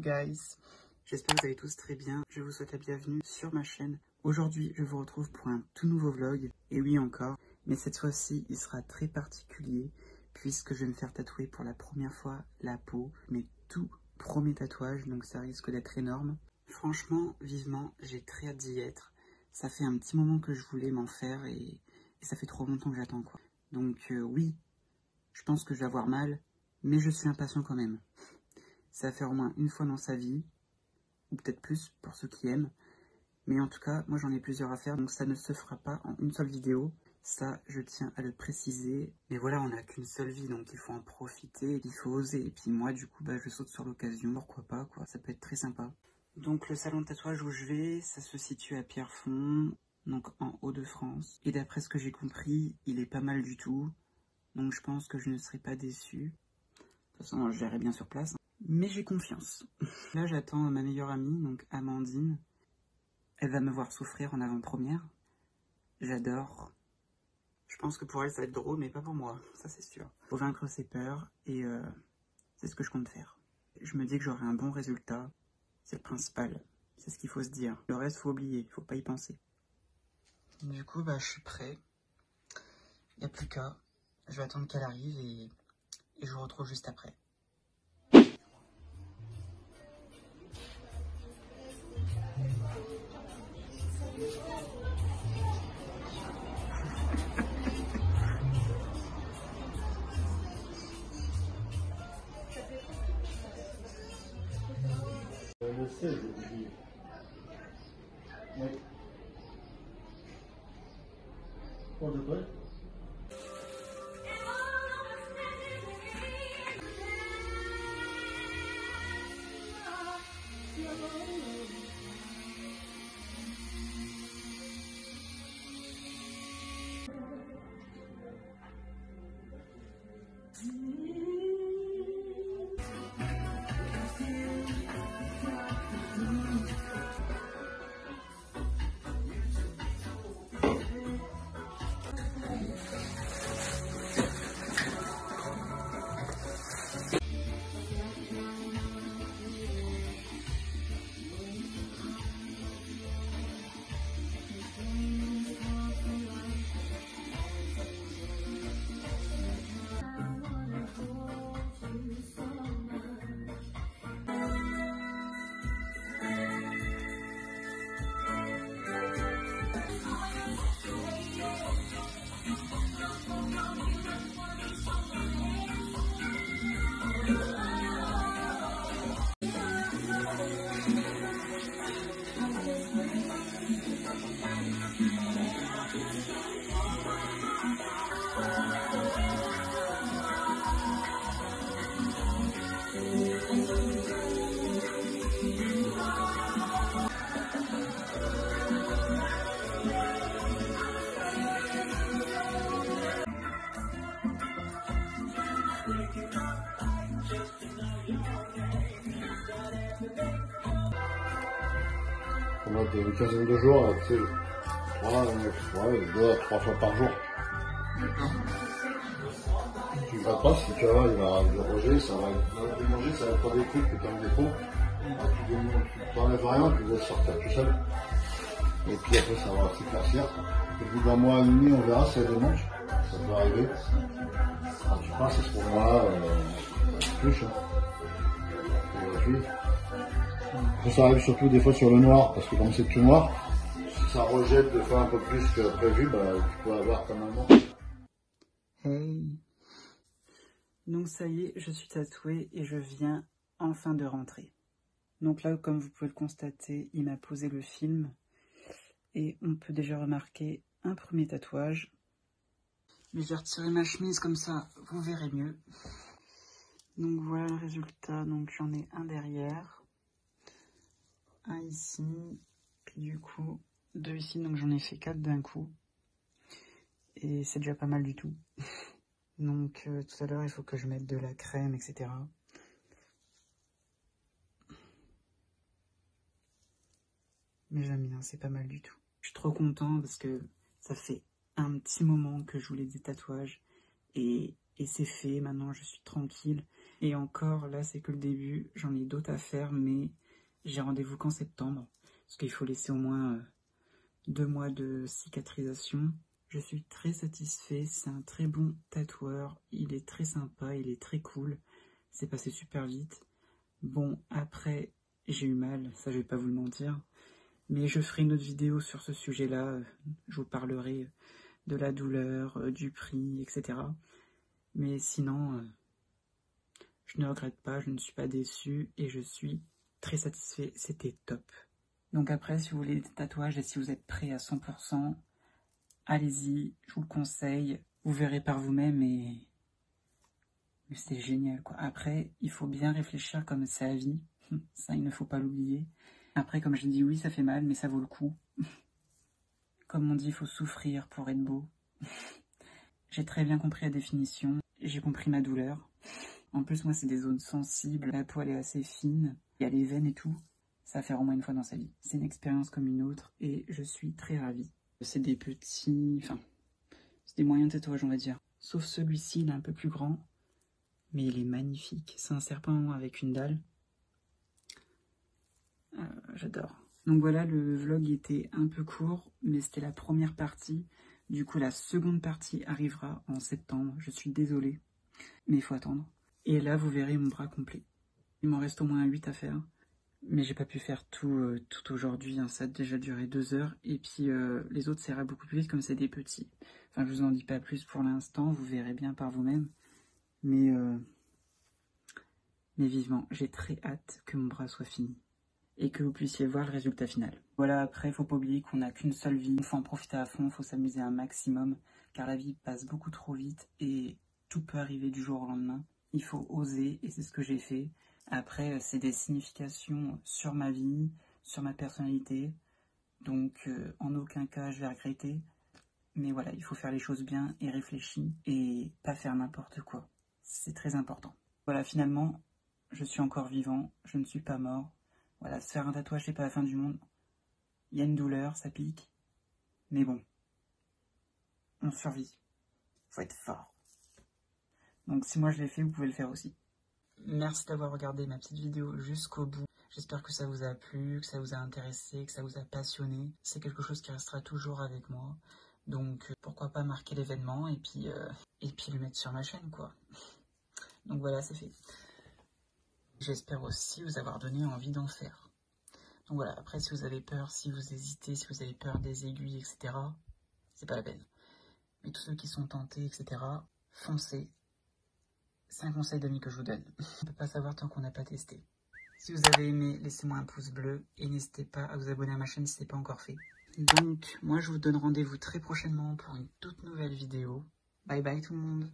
guys, j'espère que vous allez tous très bien. Je vous souhaite la bienvenue sur ma chaîne. Aujourd'hui, je vous retrouve pour un tout nouveau vlog. Et oui encore, mais cette fois-ci, il sera très particulier puisque je vais me faire tatouer pour la première fois la peau. Mes tout premiers tatouages, donc ça risque d'être énorme. Franchement, vivement, j'ai très hâte d'y être. Ça fait un petit moment que je voulais m'en faire et ça fait trop longtemps que j'attends quoi. Donc oui, je pense que je vais avoir mal, mais je suis impatient quand même. Ça va faire au moins une fois dans sa vie, ou peut-être plus pour ceux qui aiment. Mais en tout cas, moi j'en ai plusieurs à faire, donc ça ne se fera pas en une seule vidéo. Ça, je tiens à le préciser. Mais voilà, on n'a qu'une seule vie, donc il faut en profiter, il faut oser. Et puis moi, du coup, je saute sur l'occasion. Pourquoi pas, quoi. Ça peut être très sympa. Donc le salon de tatouage où je vais, ça se situe à Pierrefonds, donc en Hauts-de-France. Et d'après ce que j'ai compris, il est pas mal du tout. Donc je pense que je ne serai pas déçu. De toute façon, je verrai bien sur place. Mais j'ai confiance. Là, j'attends ma meilleure amie, donc Amandine. Elle va me voir souffrir en avant-première. J'adore. Je pense que pour elle, ça va être drôle, mais pas pour moi. Ça, c'est sûr. Faut vaincre ses peurs et c'est ce que je compte faire. Je me dis que j'aurai un bon résultat. C'est le principal. C'est ce qu'il faut se dire. Le reste, faut oublier. Faut pas y penser. Du coup, je suis prêt. Il n'y a plus qu'à. Je vais attendre qu'elle arrive et je vous retrouve juste après. Le 16 juillet. Oui. Pour de vrai? On a une quinzaine de jours, tu sais, 2 à 3 fois par jour. Tu vas pas, si tu vas, il va déroger, ça va démanger, ça va pas des trucs que tu as en dépôt. Tu t'enlèves rien, tu laisses sortir tout seul. Et puis après, ça va s'éclaircir. Au bout d'un mois et demi, on verra si elle démange. Ça peut arriver. Quand tu passes à ce moment-là, tu touches. Ça arrive surtout des fois sur le noir, parce que comme c'est tout noir, si ça rejette des fois un peu plus que prévu, tu peux avoir comme un mort. Hey. Donc ça y est, je suis tatouée et je viens enfin de rentrer. Donc là, comme vous pouvez le constater, il m'a posé le film. Et on peut déjà remarquer un premier tatouage. Mais je vais retirer ma chemise comme ça, vous verrez mieux. Donc voilà le résultat, donc j'en ai un derrière. Un ici, puis du coup, 2 ici, donc j'en ai fait 4 d'un coup. Et c'est déjà pas mal du tout. Donc tout à l'heure, il faut que je mette de la crème, etc. Mais j'aime bien, c'est pas mal du tout. Je suis trop content parce que ça fait un petit moment que je voulais des tatouages. Et c'est fait, maintenant je suis tranquille. Et encore, là, c'est que le début. J'en ai d'autres à faire, mais j'ai rendez-vous qu'en septembre. Parce qu'il faut laisser au moins 2 mois de cicatrisation. Je suis très satisfait. C'est un très bon tatoueur. Il est très sympa, il est très cool. C'est passé super vite. Bon, après, j'ai eu mal, ça je vais pas vous le mentir. Mais je ferai une autre vidéo sur ce sujet-là. Je vous parlerai de la douleur, du prix, etc. Mais sinon, je ne regrette pas, je ne suis pas déçu et je suis très satisfait. C'était top. Donc après, si vous voulez des tatouages et si vous êtes prêt à 100%, allez-y, je vous le conseille. Vous verrez par vous-même et c'est génial, quoi. Après, il faut bien réfléchir comme c'est la vie. Ça, il ne faut pas l'oublier. Après, comme je dis, oui, ça fait mal, mais ça vaut le coup. Comme on dit, il faut souffrir pour être beau. J'ai très bien compris la définition. J'ai compris ma douleur. En plus, moi, c'est des zones sensibles. La peau, elle est assez fine. Il y a les veines et tout. Ça va faire au moins une fois dans sa vie. C'est une expérience comme une autre et je suis très ravie. C'est des petits... Enfin, c'est des moyens de tatouage, on va dire. Sauf celui-ci, il est un peu plus grand. Mais il est magnifique. C'est un serpent avec une dalle. J'adore. Donc voilà, le vlog était un peu court, mais c'était la première partie. Du coup, la seconde partie arrivera en septembre. Je suis désolée, mais il faut attendre. Et là, vous verrez mon bras complet. Il m'en reste au moins 8 à faire. Mais j'ai pas pu faire tout aujourd'hui. Hein. Ça a déjà duré 2 heures. Et puis, les autres, ça ira beaucoup plus vite comme c'est des petits. Enfin, je vous en dis pas plus pour l'instant. Vous verrez bien par vous-même. Mais vivement, j'ai très hâte que mon bras soit fini. Et que vous puissiez voir le résultat final. Voilà, après, faut pas oublier qu'on n'a qu'une seule vie. Il faut en profiter à fond, il faut s'amuser un maximum, car la vie passe beaucoup trop vite et tout peut arriver du jour au lendemain. Il faut oser, et c'est ce que j'ai fait. Après, c'est des significations sur ma vie, sur ma personnalité, donc en aucun cas je vais regretter. Mais voilà, il faut faire les choses bien et réfléchir, et pas faire n'importe quoi. C'est très important. Voilà, finalement, je suis encore vivant, je ne suis pas mort. Voilà, se faire un tatouage, c'est pas la fin du monde. Il y a une douleur, ça pique. Mais bon, on survit. Faut être fort. Donc si moi je l'ai fait, vous pouvez le faire aussi. Merci d'avoir regardé ma petite vidéo jusqu'au bout. J'espère que ça vous a plu, que ça vous a intéressé, que ça vous a passionné. C'est quelque chose qui restera toujours avec moi. Donc pourquoi pas marquer l'événement et puis le mettre sur ma chaîne, quoi. Donc voilà, c'est fait. J'espère aussi vous avoir donné envie d'en faire. Donc voilà, après si vous avez peur, si vous hésitez, si vous avez peur des aiguilles, etc., c'est pas la peine. Mais tous ceux qui sont tentés, etc., foncez. C'est un conseil d'amis que je vous donne. On peut pas savoir tant qu'on n'a pas testé. Si vous avez aimé, laissez-moi un pouce bleu et n'hésitez pas à vous abonner à ma chaîne si ce n'est pas encore fait. Donc, moi je vous donne rendez-vous très prochainement pour une toute nouvelle vidéo. Bye bye tout le monde.